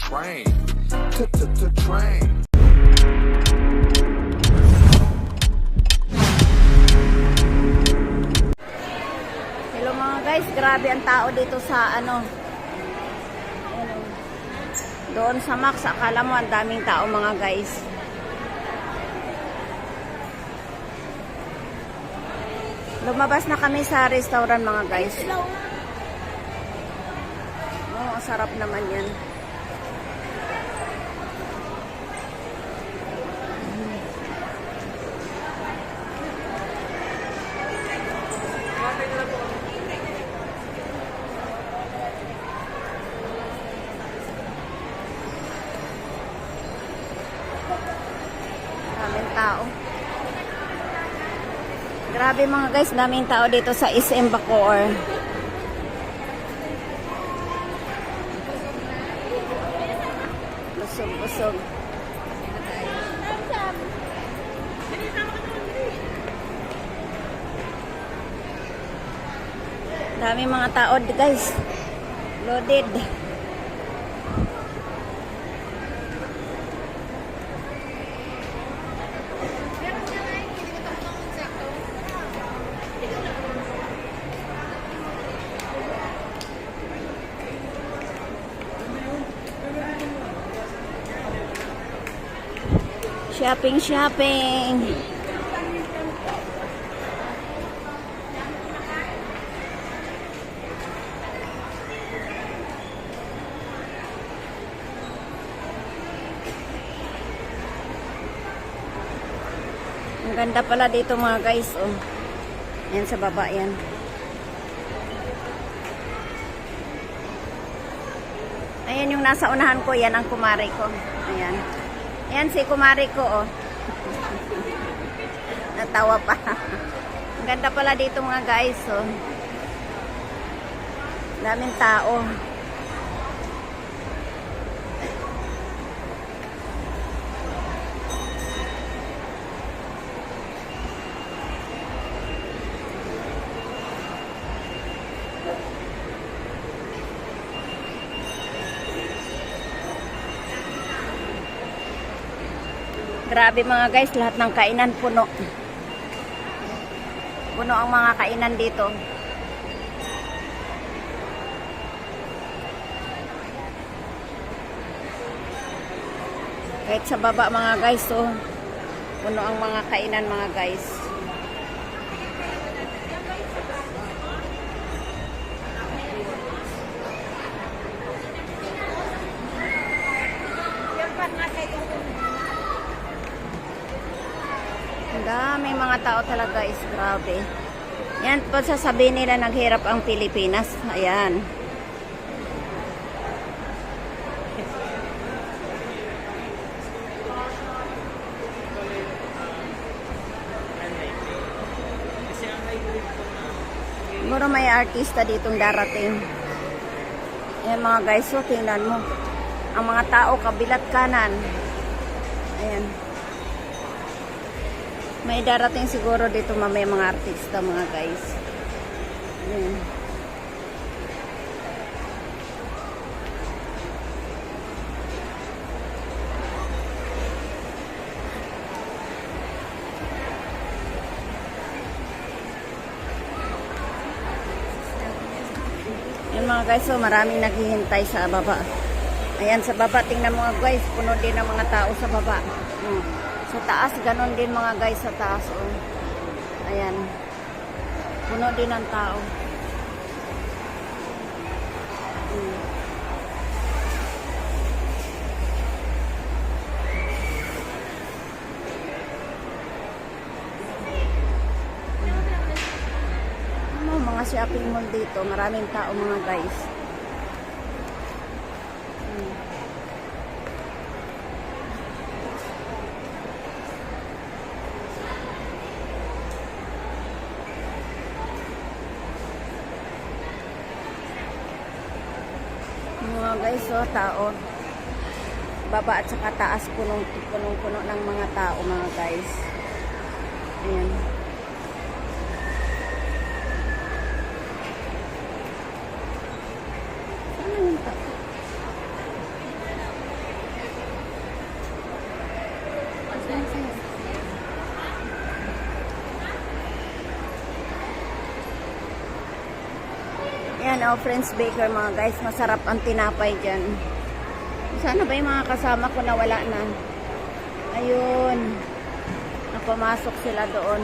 train. Train. Hello mga guys, grabe ang tao dito sa doon sa Max. Akala mo ang daming tao mga guys. Lumabas na kami sa restaurant mga guys. Oh, ang sarap naman yan. Daming tao. Grabe mga guys, daming tao dito sa SM Bacoor. Busog-busog. Daming mga tao guys. Loaded. Shopping. Ang ganda pala dito mga guys. Oh. Yan sa baba yan. Ayan yung nasa unahan ko. Yan ang kumari ko. Ayan. Ayan si kumari ko, oh. Natawa pa. Ang ganda pala dito mga guys, oh. Daming tao. Grabe mga guys, lahat ng kainan puno. Puno ang mga kainan dito. Kahit sa baba mga guys, oh, puno ang mga kainan mga guys. May mga tao talaga is grabe. Yan po sasabihin nila naghirap ang Pilipinas. Ayan. Siguro may artista ditong darating. Ayan mga guys, so tingnan mo. Ang mga tao kabilat kanan. Ayan. May darating siguro dito mamaya mga artista mga guys. Ayan. Ayan mga guys, so maraming naghihintay sa baba. Ayan sa baba, tingnan mga guys, puno din ang mga tao sa baba. Sa taas, ganon din mga guys sa taas. Oh. Ayan. Puno din ang tao. Mga shopping mall dito. Maraming tao mga guys. Mga guys, so tao. Baba at saka taas, punong-puno ng mga tao mga guys. Ayan. Ayan, oh, Friends Baker mga guys. Masarap ang tinapay dyan. Sana ba yung mga kasama ko na wala na? Ayun. Napamasok sila doon.